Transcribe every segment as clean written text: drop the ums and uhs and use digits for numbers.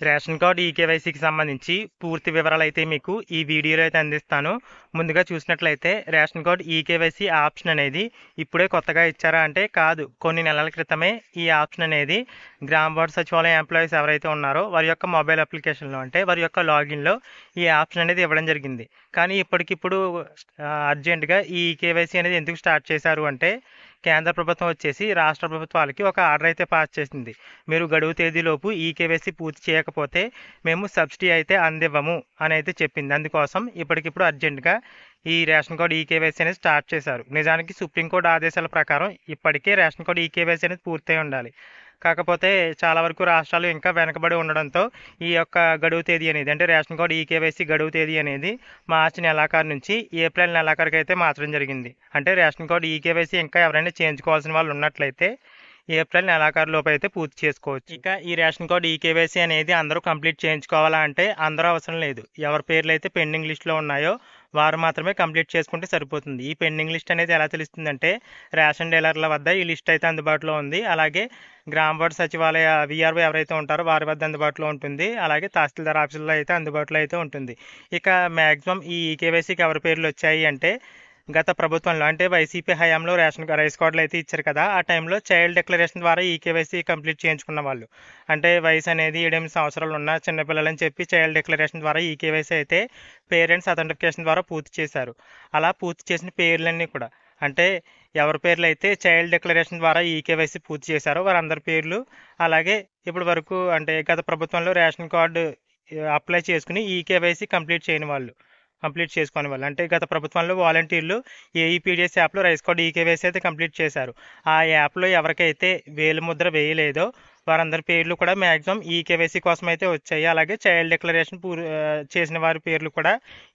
Ration card ఈకేవైసీకి సంబంధించి పూర్తి వివరాలు అయితే మీకు ఈ వీడియోలో అయితే అందిస్తాను. ముందుగా చూసినట్లయితే రేషన్ కార్డ్ ఈకేవైసీ ఆప్షన్ అనేది ఇప్పుడే కొత్తగా ఇచ్చారా అంటే కాదు, కొన్ని నెలల క్రితమే ఈ ఆప్షన్ అనేది గ్రామ వార్డు సచివాలయం ఎంప్లాయీస్ ఎవరైతే ఉన్నారో వారి యొక్క మొబైల్ అప్లికేషన్లో అంటే వారి యొక్క లాగిన్లో ఈ ఆప్షన్ అనేది ఇవ్వడం జరిగింది. కానీ ఇప్పటికిప్పుడు అర్జెంటుగా ఈ ఈకేవైసీ అనేది ఎందుకు స్టార్ట్ చేశారు అంటే కేంద్ర ప్రభుత్వం వచ్చేసి రాష్ట్ర ప్రభుత్వాలకి ఒక ఆర్డర్ అయితే పాస్ చేసింది. మీరు గడువు తేదీలోపు ఈకేవైసీ పూర్తి చేయకపోతే మేము సబ్సిడీ అయితే అందివ్వము అని అయితే చెప్పింది. అందుకోసం ఇప్పటికిప్పుడు అర్జెంటుగా ఈ రేషన్ కార్డు ఈకేవైసీ అనేది స్టార్ట్ చేశారు. నిజానికి సుప్రీంకోర్టు ఆదేశాల ప్రకారం ఇప్పటికే రేషన్ కార్డు ఈకేవైసీ అనేది పూర్తయి ఉండాలి. కాకపోతే చాలా వరకు రాష్ట్రాలు ఇంకా వెనకబడి ఉండడంతో ఈ యొక్క గడువు తేదీ అనేది అంటే రేషన్ కార్డు ఈకేవైసీ గడువు తేదీ అనేది మార్చి నెలాఖరు నుంచి ఏప్రిల్ నెలాఖరుకి అయితే మార్చడం జరిగింది. అంటే రేషన్ కార్డు ఈకేవైసీ ఇంకా ఎవరైనా చేయించుకోవాల్సిన వాళ్ళు ఉన్నట్లయితే ఏప్రిల్ నెలాఖరు లోపు అయితే పూర్తి చేసుకోవచ్చు. ఇక ఈ రేషన్ కార్డు ఈకేవైసీ అనేది అందరూ కంప్లీట్ చేయించుకోవాలా అంటే అందరూ అవసరం లేదు. ఎవరి పేర్లు అయితే పెండింగ్ లిస్టులో ఉన్నాయో వారు మాత్రమే కంప్లీట్ చేసుకుంటే సరిపోతుంది. ఈ పెండింగ్ లిస్ట్ అనేది ఎలా తెలుస్తుందంటే రేషన్ డీలర్ల వద్ద ఈ లిస్ట్ అయితే అందుబాటులో ఉంది. అలాగే గ్రామ వార్డు సచివాలయ వీఆర్ఓ ఎవరైతే ఉంటారో వారి వద్ద అందుబాటులో ఉంటుంది. అలాగే తహసీల్దార్ ఆఫీసుల్లో అయితే అందుబాటులో అయితే ఉంటుంది. ఇక మ్యాక్సిమం ఈ ఈకేవైసీకి ఎవరి పేర్లు వచ్చాయి అంటే గత ప్రభుత్వంలో అంటే వైసీపీ హయాంలో రైస్ కార్డులు అయితే ఇచ్చారు కదా, ఆ టైంలో చైల్డ్ డిక్లరేషన్ ద్వారా ఈకేవైసీ కంప్లీట్ చేయించుకున్న వాళ్ళు అంటే వయసు అనేది 8 సంవత్సరాలు ఉన్న చిన్నపిల్లలని చెప్పి చైల్డ్ డిక్లరేషన్ ద్వారా ఈకేవైసీ అయితే పేరెంట్స్ అథెంటిఫికేషన్ ద్వారా పూర్తి చేశారు. అలా పూర్తి చేసిన పేర్లన్నీ కూడా అంటే ఎవరి పేర్లు అయితే చైల్డ్ డిక్లరేషన్ ద్వారా ఈకేవైసీ పూర్తి చేశారో వారందరి పేర్లు, అలాగే ఇప్పటి వరకు అంటే గత ప్రభుత్వంలో రేషన్ కార్డు అప్లై చేసుకుని ఈకేవైసీ కంప్లీట్ చేసుకునే వాళ్ళు అంటే గత ప్రభుత్వంలో వాలంటీర్లు ఏఈపీడిఎస్ యాప్లో రైస్ కార్డు ఈకేవైసీ అయితే కంప్లీట్ చేశారు. ఆ యాప్లో ఎవరికైతే వేలిముద్ర వేయలేదో వారందరి పేర్లు కూడా మ్యాక్సిమం ఈకేవైసీ కోసం అయితే వచ్చాయి. అలాగే చైల్డ్ డిక్లరేషన్ చేసిన వారి పేర్లు కూడా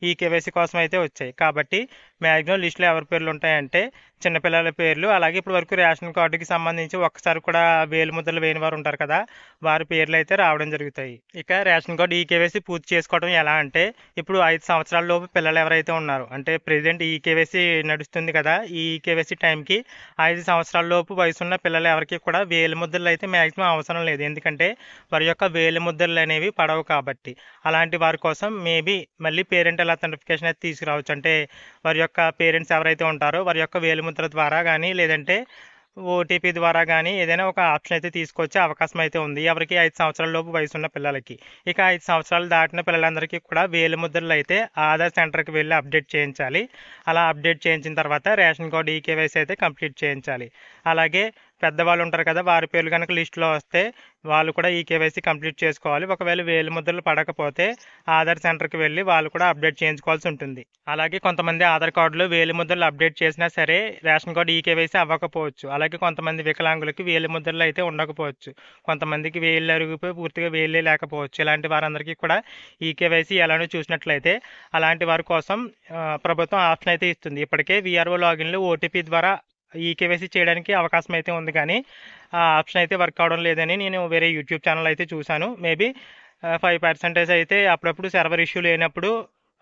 ఈకేవైసీ కోసం అయితే వచ్చాయి. కాబట్టి మ్యాక్సిమం లిస్టులో ఎవరి పేర్లు ఉంటాయంటే చిన్నపిల్లల పేర్లు, అలాగే ఇప్పటి వరకు రేషన్ కార్డుకి సంబంధించి ఒక్కసారి కూడా వేలిముద్రలు వేయని వారు ఉంటారు కదా, వారి పేర్లు అయితే రావడం జరుగుతాయి. ఇక రేషన్ కార్డు ఈకేవైసీ పూర్తి చేసుకోవడం ఎలా అంటే ఇప్పుడు 5 సంవత్సరాల లోపు పిల్లలు ఎవరైతే ఉన్నారో అంటే ప్రెజెంట్ ఈకేవైసీ నడుస్తుంది కదా, ఈ ఈకేవైసీ టైంకి 5 సంవత్సరాల లోపు వయసున్న పిల్లలు ఎవరికి కూడా వేలిముద్రలు అయితే మ్యాక్సిమం అవసరం లేదు. ఎందుకంటే వారి యొక్క వేలిముద్రలు అనేవి పడవు కాబట్టి. అలాంటి వారి కోసం మేబీ మళ్ళీ పేరెంటల్ అథెంటిఫికేషన్ అయితే తీసుకురావచ్చు. అంటే వారి యొక్క పేరెంట్స్ ఎవరైతే ఉంటారో వారి యొక్క వేలిముద్ర ద్వారా కానీ లేదంటే ఓటీపీ ద్వారా కానీ ఏదైనా ఒక ఆప్షన్ అయితే తీసుకొచ్చే అవకాశం అయితే ఉంది ఎవరికి 5 సంవత్సరాల లోపు వయసున్న పిల్లలకి. ఇక 5 సంవత్సరాలు దాటిన పిల్లలందరికీ కూడా వేలిముద్రలు అయితే ఆధార్ సెంటర్కి వెళ్ళి అప్డేట్ చేయించాలి. అలా అప్డేట్ చేయించిన తర్వాత రేషన్ కార్డు ఈకేవైసీ అయితే కంప్లీట్ చేయించాలి. అలాగే పెద్దవాళ్ళు ఉంటారు కదా, వారి పేర్లు కనుక లిస్టులో వస్తే వాళ్ళు కూడా ఈకేవైసీ కంప్లీట్ చేసుకోవాలి. ఒకవేళ వేలిముద్రలు పడకపోతే ఆధార్ సెంటర్కి వెళ్ళి వాళ్ళు కూడా అప్డేట్ చేయించుకోవాల్సి ఉంటుంది. అలాగే కొంతమంది ఆధార్ కార్డులో వేలిముద్రలు అప్డేట్ చేసినా సరే రేషన్ కార్డు ఈకేవైసీ అవ్వకపోవచ్చు. అలాగే కొంతమంది వికలాంగులకి వేలిముద్రలు అయితే ఉండకపోవచ్చు. కొంతమందికి వేళ్ళు అరిగిపోయి పూర్తిగా వేలే లేకపోవచ్చు. ఇలాంటి వారందరికీ కూడా ఈకేవైసీ ఎలానో చూసినట్లయితే అలాంటి వారి కోసం ప్రభుత్వం ఆప్షన్ అయితే ఇస్తుంది. ఇప్పటికే వీఆర్ఓ లాగిన్లో ఓటీపీ ద్వారా ఈకేవైసీ చేయడానికి అవకాశం అయితే ఉంది, కానీ ఆ ఆప్షన్ అయితే వర్క్ అవడం లేదని నేను వేరే యూట్యూబ్ ఛానల్ అయితే చూశాను. మేబీ 5% అయితే అప్పుడప్పుడు సర్వర్ ఇష్యూ లేనప్పుడు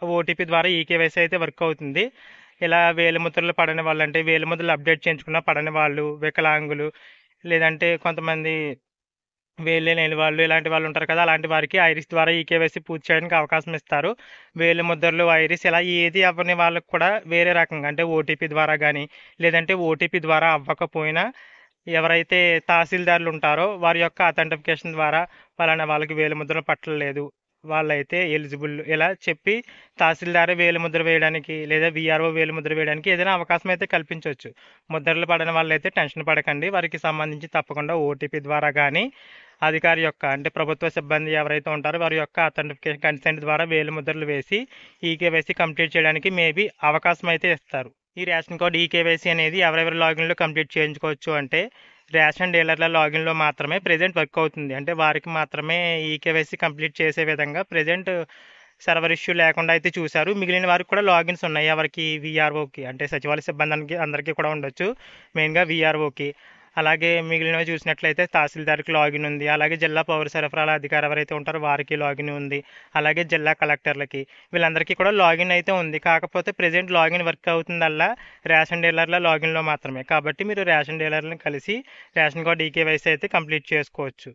ఓటీపీ ద్వారా ఈకేవైసీ అయితే వర్క్ అవుతుంది. ఇలా వేలిముద్రలు పడని వాళ్ళు అంటే వేలిముద్రలు అప్డేట్ చేయించుకున్న పడని వాళ్ళు, వికలాంగులు, లేదంటే కొంతమంది వేలే లేని వాళ్ళు ఇలాంటి వాళ్ళు ఉంటారు కదా, అలాంటి వారికి ఐరిస్ ద్వారా ఈకేవైసీ పూర్తి చేయడానికి అవకాశం ఇస్తారు. వేలిముద్రలు ఐరిస్ ఇలా ఏది అవ్వని వాళ్ళకి కూడా వేరే రకంగా అంటే ఓటీపీ ద్వారా కానీ లేదంటే ఓటీపీ ద్వారా అవ్వకపోయినా ఎవరైతే తహసీల్దార్లు ఉంటారో వారి యొక్క అథెంటిఫికేషన్ ద్వారా పలానా వాళ్ళకి వేలిముద్రలు పట్టలేదు, వాళ్ళైతే ఎలిజిబుల్ ఇలా చెప్పి తహసీల్దార్ వేలిముద్ర వేయడానికి లేదా వీఆర్ఓ వేలిముద్ర వేయడానికి ఏదైనా అవకాశం అయితే కల్పించవచ్చు. ముద్రలు పడని వాళ్ళైతే టెన్షన్ పడకండి, వారికి సంబంధించి తప్పకుండా ఓటీపీ ద్వారా కానీ అధికారి యొక్క అంటే ప్రభుత్వ సిబ్బంది ఎవరైతే ఉంటారో వారి యొక్క అథెంటిఫికేషన్ కన్సెంట్ ద్వారా వేలిముద్రలు వేసి ఈకేవైసీ కంప్లీట్ చేయడానికి మేబీ అవకాశం అయితే ఇస్తారు. ఈ రేషన్ కార్డు ఈకేవైసీ అనేది ఎవరెవరి లాగిన్లో కంప్లీట్ చేయించుకోవచ్చు అంటే రేషన్ డీలర్ల లాగిన్లో మాత్రమే ప్రెజెంట్ వర్క్ అవుతుంది. అంటే వారికి మాత్రమే ఈకేవైసీ కంప్లీట్ చేసే విధంగా ప్రెజెంట్ సర్వర్ ఇష్యూ లేకుండా అయితే చూశారు. మిగిలిన వారికి కూడా లాగిన్స్ ఉన్నాయి. ఎవరికి వీఆర్ఓకి అంటే సచివాలయ సిబ్బంది అందరికీ కూడా ఉండొచ్చు, మెయిన్గా వీఆర్ఓకి. అలాగే మిగిలినవి చూసినట్లయితే తహసీల్దార్కి లాగిన్ ఉంది. అలాగే జిల్లా పౌర సరఫరాల అధికారి ఎవరైతే ఉంటారో వారికి లాగిన్ ఉంది. అలాగే జిల్లా కలెక్టర్లకి వీళ్ళందరికీ కూడా లాగిన్ అయితే ఉంది. కాకపోతే ప్రెజెంట్ లాగిన్ వర్క్ అవుతుందల్లా రేషన్ డీలర్ల లాగిన్లో మాత్రమే. కాబట్టి మీరు రేషన్ డీలర్లను కలిసి రేషన్ కార్డు ఈకేవైసీ అయితే కంప్లీట్ చేసుకోవచ్చు.